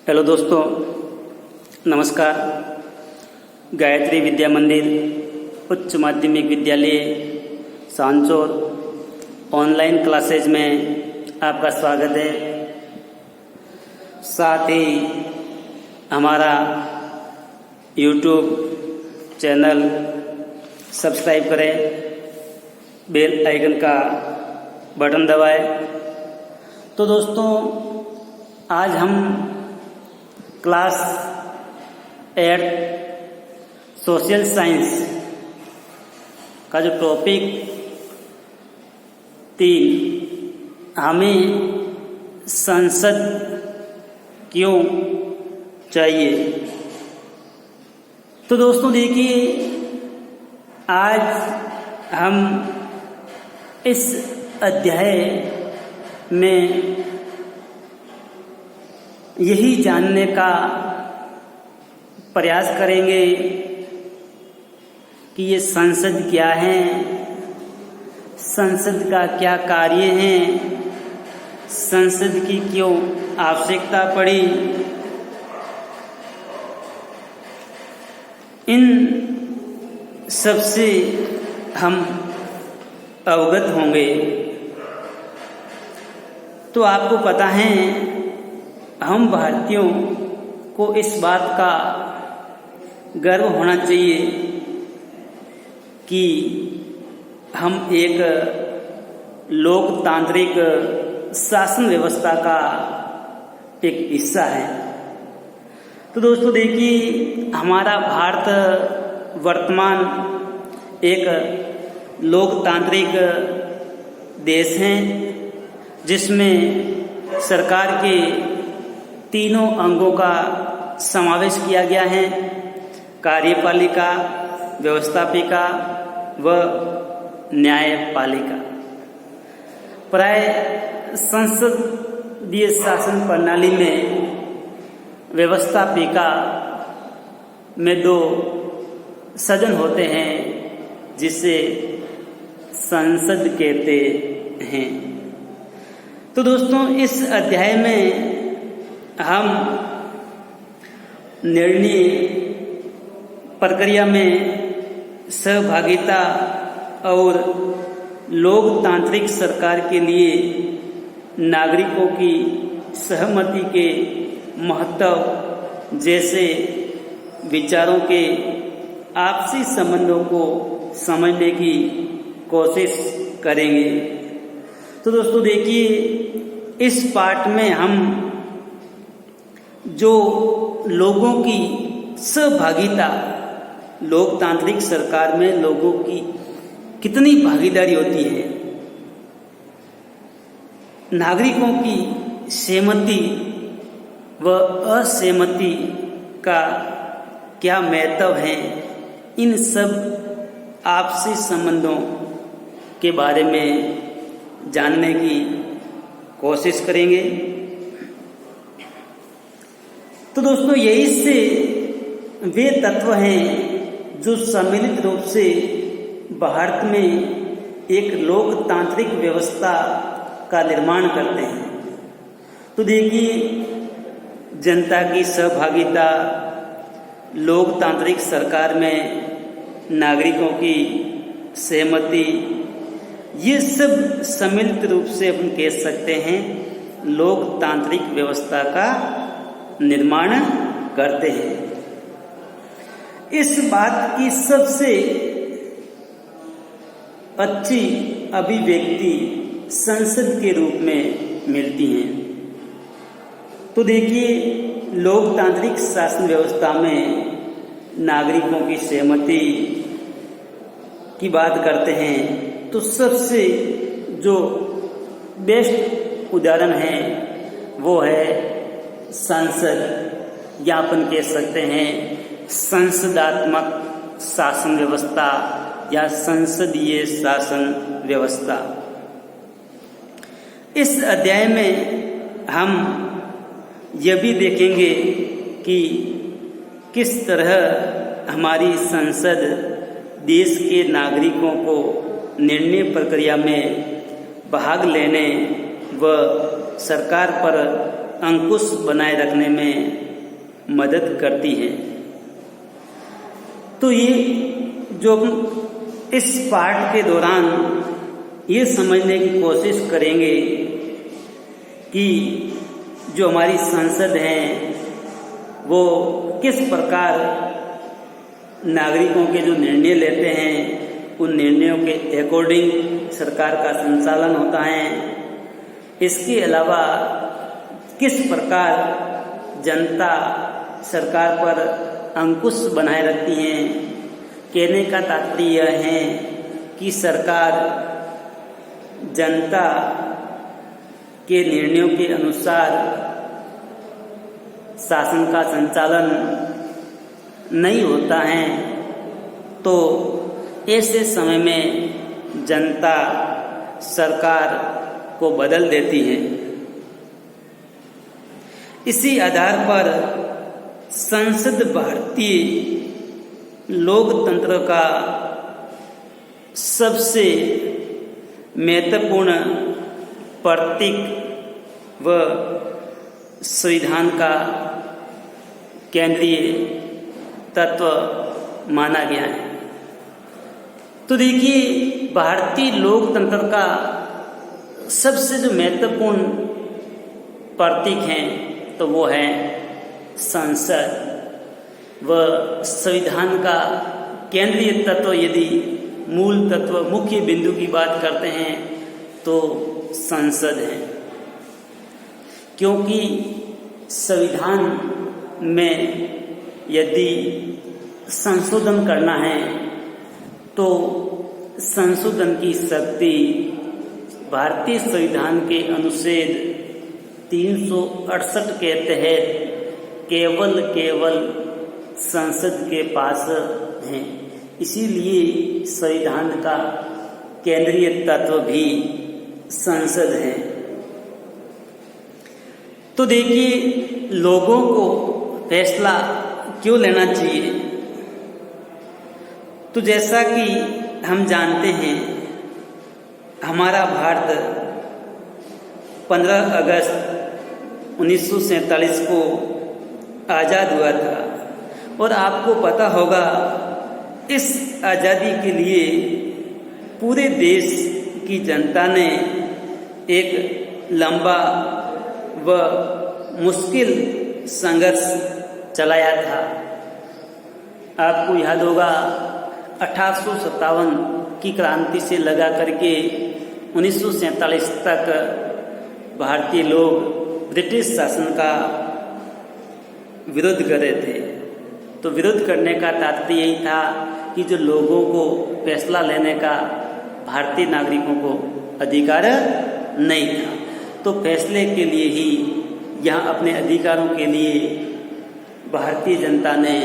Hello दोस्तों, नमस्कार। गायत्री विद्या मंदिर उच्च माध्यमिक विद्यालय सांचौर ऑनलाइन क्लासेज में आपका स्वागत है। साथ ही हमारा यूट्यूब चैनल सब्सक्राइब करें, बेल आइकन का बटन दबाएं। तो दोस्तों, आज हम क्लास 8 सोशल साइंस का जो टॉपिक 3 हमें संसद क्यों चाहिए। तो दोस्तों देखिए, आज हम इस अध्याय में यही जानने का प्रयास करेंगे कि ये संसद क्या है, संसद का क्या कार्य है, संसद की क्यों आवश्यकता पड़ी। इन सबसे हम अवगत होंगे। तो आपको पता है, हम भारतीयों को इस बात का गर्व होना चाहिए कि हम एक लोकतांत्रिक शासन व्यवस्था का एक हिस्सा है। तो दोस्तों देखिए, हमारा भारत वर्तमान एक लोकतांत्रिक देश है, जिसमें सरकार के तीनों अंगों का समावेश किया गया है: कार्यपालिका, व्यवस्थापिका व न्यायपालिका। प्राय संसदीय शासन प्रणाली में व्यवस्थापिका में 2 सदन होते हैं, जिसे संसद कहते हैं। तो दोस्तों, इस अध्याय में हम निर्णय प्रक्रिया में सहभागिता और लोकतांत्रिक सरकार के लिए नागरिकों की सहमति के महत्व जैसे विचारों के आपसी संबंधों को समझने की कोशिश करेंगे। तो दोस्तों देखिए, इस पाठ में हम जो लोगों की सहभागिता, लोकतांत्रिक सरकार में लोगों की कितनी भागीदारी होती है, नागरिकों की सहमति व असहमति का क्या महत्व है, इन सब आपसी संबंधों के बारे में जानने की कोशिश करेंगे। तो दोस्तों, यही से वे तत्व हैं जो सम्मिलित रूप से भारत में एक लोकतांत्रिक व्यवस्था का निर्माण करते हैं। तो देखिए, जनता की सहभागिता, लोकतांत्रिक सरकार में नागरिकों की सहमति, ये सब सम्मिलित रूप से अपन कह सकते हैं लोकतांत्रिक व्यवस्था का निर्माण करते हैं। इस बात की सबसे अच्छी अभिव्यक्ति संसद के रूप में मिलती है। तो देखिए, लोकतांत्रिक शासन व्यवस्था में नागरिकों की सहमति की बात करते हैं, तो सबसे जो बेस्ट उदाहरण है वो है संसद, या अपन कह सकते हैं संसदात्मक शासन व्यवस्था या संसदीय शासन व्यवस्था। इस अध्याय में हम यह भी देखेंगे कि किस तरह हमारी संसद देश के नागरिकों को निर्णय प्रक्रिया में भाग लेने व सरकार पर अंकुश बनाए रखने में मदद करती है। तो ये जो इस पाठ के दौरान ये समझने की कोशिश करेंगे कि जो हमारी संसद है वो किस प्रकार नागरिकों के जो निर्णय लेते हैं उन निर्णयों के अकॉर्डिंग सरकार का संचालन होता है। इसके अलावा किस प्रकार जनता सरकार पर अंकुश बनाए रखती है। कहने का तात्पर्य यह है कि सरकार जनता के निर्णयों के अनुसार शासन का संचालन नहीं होता है, तो ऐसे समय में जनता सरकार को बदल देती है। इसी आधार पर संसद भारतीय लोकतंत्र का सबसे महत्वपूर्ण प्रतीक व संविधान का केंद्रीय तत्व माना गया है। तो देखिए, भारतीय लोकतंत्र का सबसे जो महत्वपूर्ण प्रतीक है तो वो है संसद व संविधान का केंद्रीय तत्व। यदि मूल तत्व मुख्य बिंदु की बात करते हैं तो संसद है, क्योंकि संविधान में यदि संशोधन करना है तो संशोधन की शक्ति भारतीय संविधान के अनुच्छेद 368 के तहत केवल संसद के पास है। इसीलिए संविधान का केंद्रीय तत्व भी संसद है। तो देखिए, लोगों को फैसला क्यों लेना चाहिए। तो जैसा कि हम जानते हैं, हमारा भारत 15 अगस्त 1947 को आज़ाद हुआ था और आपको पता होगा इस आज़ादी के लिए पूरे देश की जनता ने एक लंबा व मुश्किल संघर्ष चलाया था। आपको याद होगा 1857 की क्रांति से लगा करके 1947 तक भारतीय लोग ब्रिटिश शासन का विरोध कर रहे थे। तो विरोध करने का तात्पर्य यही था कि जो लोगों को फैसला लेने का भारतीय नागरिकों को अधिकार नहीं था, तो फैसले के लिए ही यहाँ अपने अधिकारों के लिए भारतीय जनता ने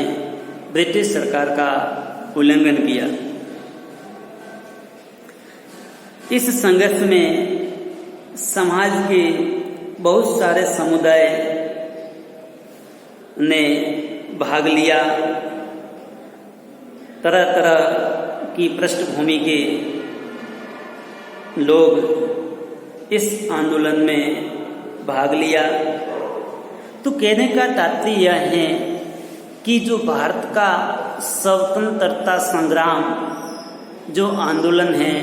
ब्रिटिश सरकार का उल्लंघन किया। इस संघर्ष में समाज के बहुत सारे समुदाय ने भाग लिया। तरह तरह की पृष्ठभूमि के लोग इस आंदोलन में भाग लिया। तो कहने का तात्पर्य यह है कि जो भारत का स्वतंत्रता संग्राम जो आंदोलन है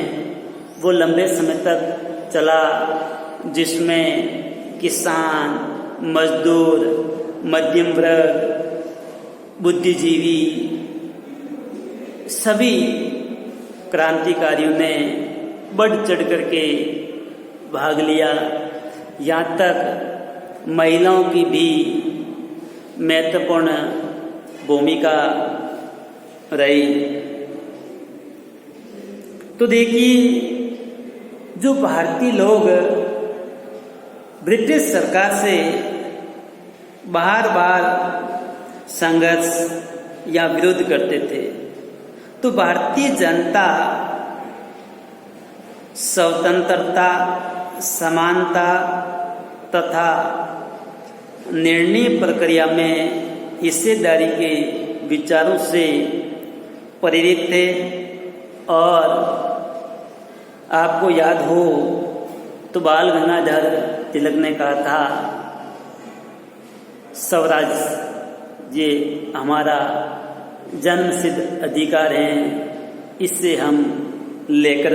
वो लंबे समय तक चला, जिसमें किसान, मजदूर, मध्यम वर्ग, बुद्धिजीवी सभी क्रांतिकारियों ने बढ़ चढ़ करके भाग लिया। यहाँ तक महिलाओं की भी महत्वपूर्ण भूमिका रही। तो देखिए, जो भारतीय लोग ब्रिटिश सरकार से बार बार संघर्ष या विरोध करते थे, तो भारतीय जनता स्वतंत्रता, समानता तथा निर्णय प्रक्रिया में हिस्सेदारी के विचारों से प्रेरित थे। और आपको याद हो तो बाल गंगाधर तिलक ने कहा था स्वराज ये हमारा जन्मसिद्ध अधिकार है, इससे हम लेकर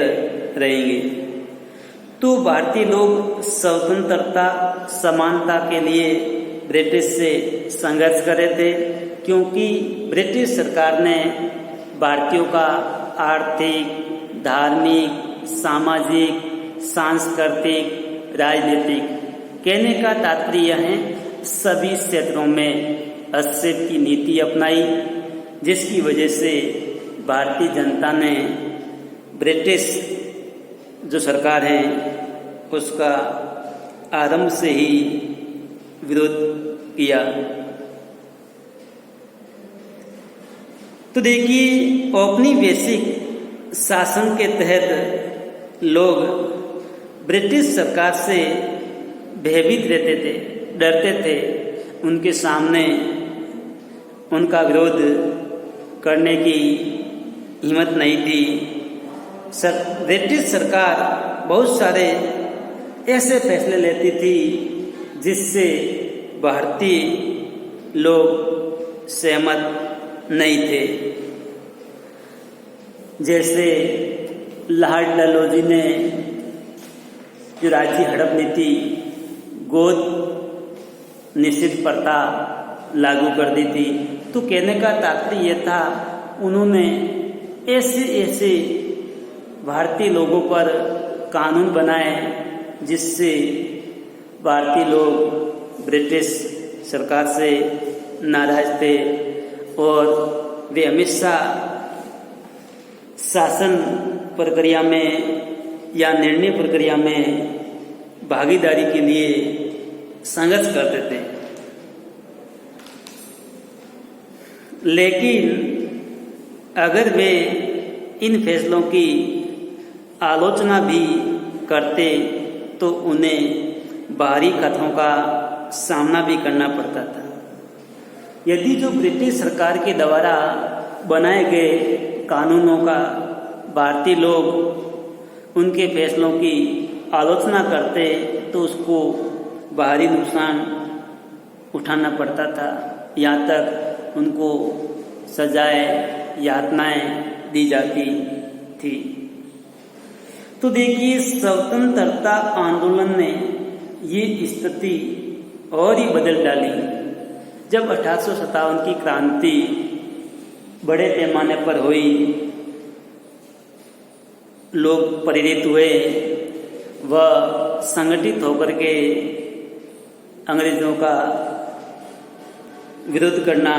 रहेंगे। तो भारतीय लोग स्वतंत्रता समानता के लिए ब्रिटिश से संघर्ष कर रहे थे, क्योंकि ब्रिटिश सरकार ने भारतीयों का आर्थिक, धार्मिक, सामाजिक, सांस्कृतिक, राजनीतिक, कहने का तात्पर्य है सभी क्षेत्रों में हस्तक्षेप की नीति अपनाई, जिसकी वजह से भारतीय जनता ने ब्रिटिश जो सरकार है उसका आरंभ से ही विरोध किया। तो देखिए, औपनिवेशिक शासन के तहत लोग ब्रिटिश सरकार से भयभीत रहते थे, डरते थे। उनके सामने उनका विरोध करने की हिम्मत नहीं थी। ब्रिटिश सरकार बहुत सारे ऐसे फैसले लेती थी जिससे भारतीय लोग सहमत नहीं थे। जैसे लॉर्ड डलहौजी ने जो राज्य हड़प नीति, गोद निषिद्ध प्रथा लागू कर दी थी। तो कहने का तात्पर्य यह था, उन्होंने ऐसे भारतीय लोगों पर कानून बनाए जिससे भारतीय लोग ब्रिटिश सरकार से नाराज थे और वे हमेशा शासन प्रक्रिया में या निर्णय प्रक्रिया में भागीदारी के लिए संघर्ष करते थे। लेकिन अगर वे इन फैसलों की आलोचना भी करते तो उन्हें बाहरी खतरों का सामना भी करना पड़ता था। यदि जो ब्रिटिश सरकार के द्वारा बनाए गए कानूनों का भारतीय लोग उनके फैसलों की आलोचना करते तो उसको बाहरी नुकसान उठाना पड़ता था, यहाँ तक उनको सजाएं, यातनाएं दी जाती थी। तो देखिए, स्वतंत्रता आंदोलन ने ये स्थिति और ही बदल डाली जब 1857 की क्रांति बड़े पैमाने पर हुई। लोग प्रेरित हुए व संगठित होकर के अंग्रेजों का विरोध करना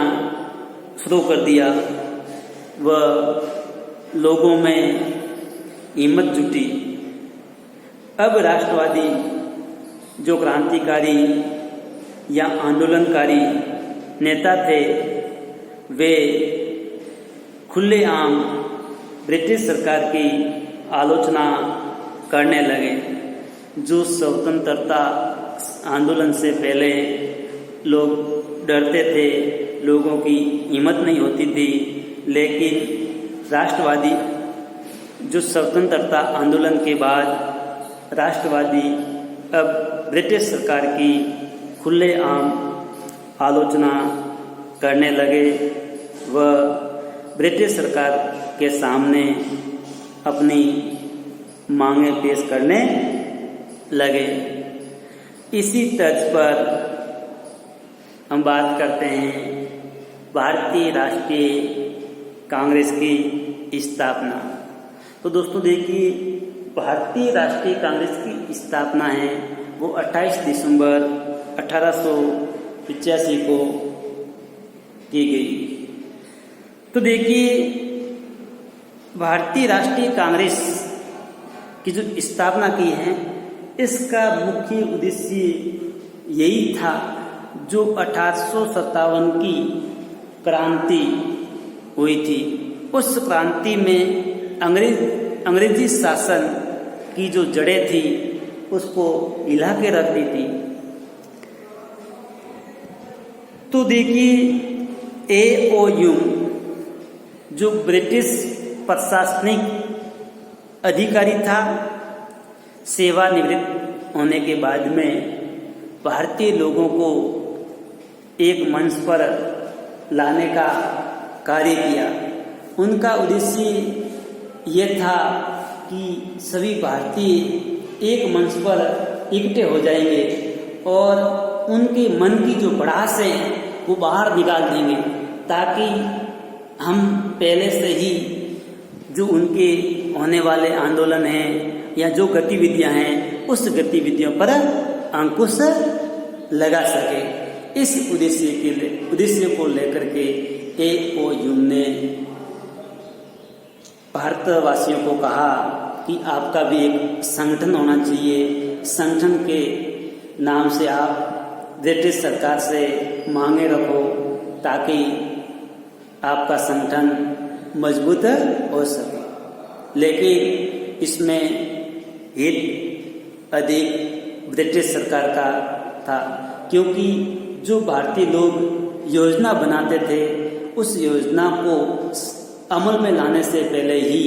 शुरू कर दिया व लोगों में हिम्मत जुटी। अब राष्ट्रवादी जो क्रांतिकारी या आंदोलनकारी नेता थे वे खुलेआम ब्रिटिश सरकार की आलोचना करने लगे। जो स्वतंत्रता आंदोलन से पहले लोग डरते थे, लोगों की हिम्मत नहीं होती थी, लेकिन राष्ट्रवादी जो स्वतंत्रता आंदोलन के बाद राष्ट्रवादी अब ब्रिटिश सरकार की खुलेआम आलोचना करने लगे व ब्रिटिश सरकार के सामने अपनी मांगें पेश करने लगे। इसी तर्ज पर हम बात करते हैं भारतीय राष्ट्रीय कांग्रेस की स्थापना। तो दोस्तों देखिए, भारतीय राष्ट्रीय कांग्रेस की स्थापना है वो 28 दिसंबर 1885 को की गई। तो देखिए, भारतीय राष्ट्रीय कांग्रेस की जो स्थापना की है इसका मुख्य उद्देश्य यही था, जो 1857 की क्रांति हुई थी उस क्रांति में अंग्रेजी शासन की जो जड़ें थी उसको हिला के रख दी थी। तो देखिए, AOU जो ब्रिटिश प्रशासनिक अधिकारी था, सेवानिवृत्त होने के बाद में भारतीय लोगों को एक मंच पर लाने का कार्य किया। उनका उद्देश्य ये था कि सभी भारतीय एक मंच पर इकट्ठे हो जाएंगे और उनके मन की जो भड़ास है वो बाहर निकाल देंगे, ताकि हम पहले से ही जो उनके होने वाले आंदोलन हैं या जो गतिविधियां हैं उस गतिविधियों पर अंकुश लगा सके। इस उद्देश्य को लेकर के AOU ने भारतवासियों को कहा कि आपका भी एक संगठन होना चाहिए। संगठन के नाम से आप ब्रिटिश सरकार से मांगे रखो ताकि आपका संगठन मजबूत हो सके। लेकिन इसमें हित अधिक ब्रिटिश सरकार का था, क्योंकि जो भारतीय लोग योजना बनाते थे उस योजना को अमल में लाने से पहले ही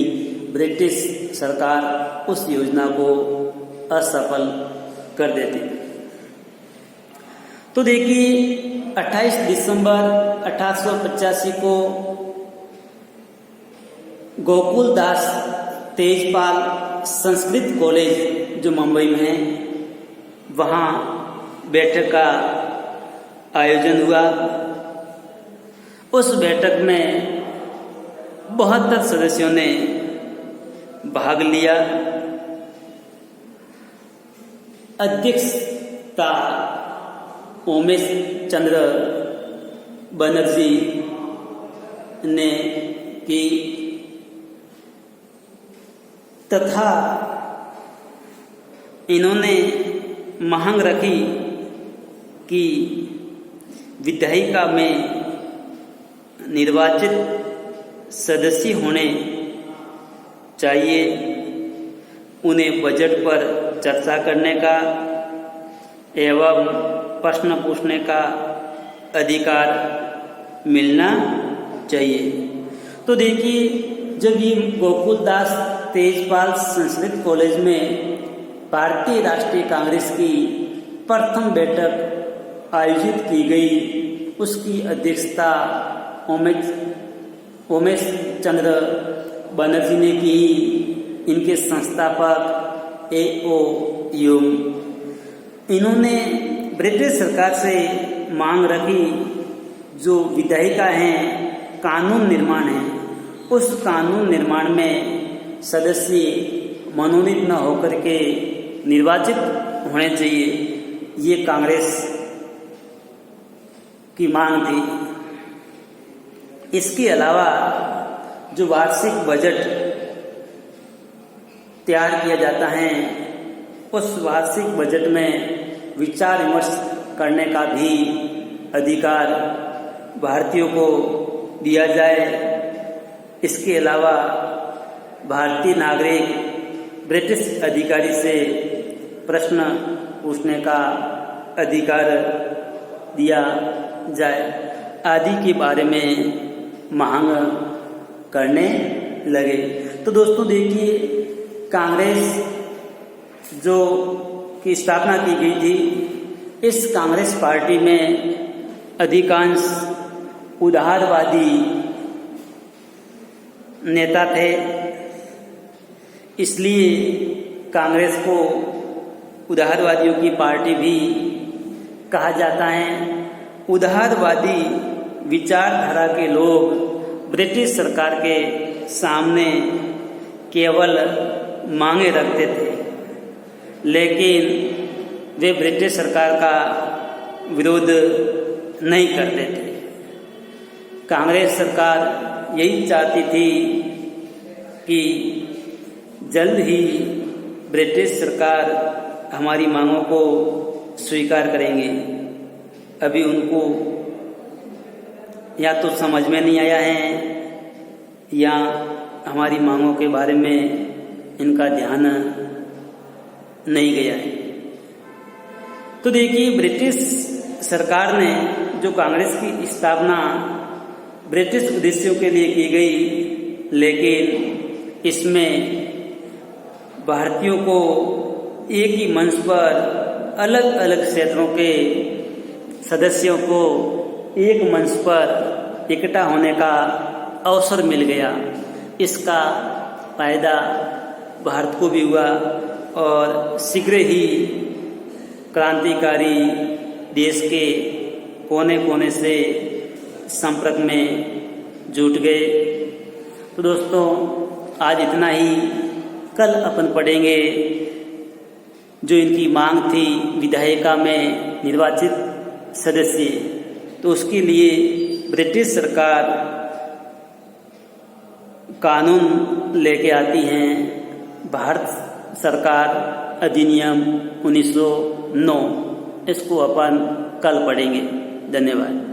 ब्रिटिश सरकार उस योजना को असफल कर देती थी। तो देखिए 28 दिसंबर 1885 को गोकुलदास तेजपाल संस्कृत कॉलेज जो मुंबई में है वहाँ बैठक का आयोजन हुआ। उस बैठक में 72 सदस्यों ने भाग लिया। अध्यक्षता उमेश चंद्र बनर्जी ने की तथा इन्होंने मांग रखी कि विधायिका में निर्वाचित सदस्य होने चाहिए, उन्हें बजट पर चर्चा करने का एवं प्रश्न पूछने का अधिकार मिलना चाहिए। तो देखिए जब ये गोकुलदास तेजपाल संस्कृत कॉलेज में भारतीय राष्ट्रीय कांग्रेस की प्रथम बैठक आयोजित की गई, उसकी अध्यक्षता उमेश चंद्र बनर्जी ने की। इनके संस्थापक AOU इन्होंने ब्रिटिश सरकार से मांग रखी जो विधायिका हैं कानून निर्माण है, उस कानून निर्माण में सदस्य मनोनीत न होकर के निर्वाचित होने चाहिए। ये कांग्रेस की मांग थी। इसके अलावा जो वार्षिक बजट तैयार किया जाता है उस वार्षिक बजट में विचार विमर्श करने का भी अधिकार भारतीयों को दिया जाए। इसके अलावा भारतीय नागरिक ब्रिटिश अधिकारी से प्रश्न पूछने का अधिकार दिया जाए आदि के बारे में मांग करने लगे। तो दोस्तों देखिए कांग्रेस जो की स्थापना की गई थी, इस कांग्रेस पार्टी में अधिकांश उदारवादी नेता थे, इसलिए कांग्रेस को उदारवादियों की पार्टी भी कहा जाता है। उदारवादी विचारधारा के लोग ब्रिटिश सरकार के सामने केवल मांगे रखते थे, लेकिन वे ब्रिटिश सरकार का विरोध नहीं करते थे। कांग्रेस सरकार यही चाहती थी कि जल्द ही ब्रिटिश सरकार हमारी मांगों को स्वीकार करेंगे। अभी उनको या तो समझ में नहीं आया है या हमारी मांगों के बारे में इनका ध्यान नहीं गया है। तो देखिए ब्रिटिश सरकार ने जो कांग्रेस की स्थापना ब्रिटिश उद्देश्यों के लिए की गई, लेकिन इसमें भारतीयों को एक ही मंच पर अलग अलग क्षेत्रों के सदस्यों को एक मंच पर इकट्ठा होने का अवसर मिल गया। इसका फायदा भारत को भी हुआ और शीघ्र ही क्रांतिकारी देश के कोने कोने से संपर्क में जुट गए। तो दोस्तों, आज इतना ही। कल अपन पढ़ेंगे जो इनकी मांग थी विधायिका में निर्वाचित सदस्य, तो उसके लिए ब्रिटिश सरकार कानून लेके आती है, भारत सरकार अधिनियम 1909। इसको अपन कल पढ़ेंगे। धन्यवाद।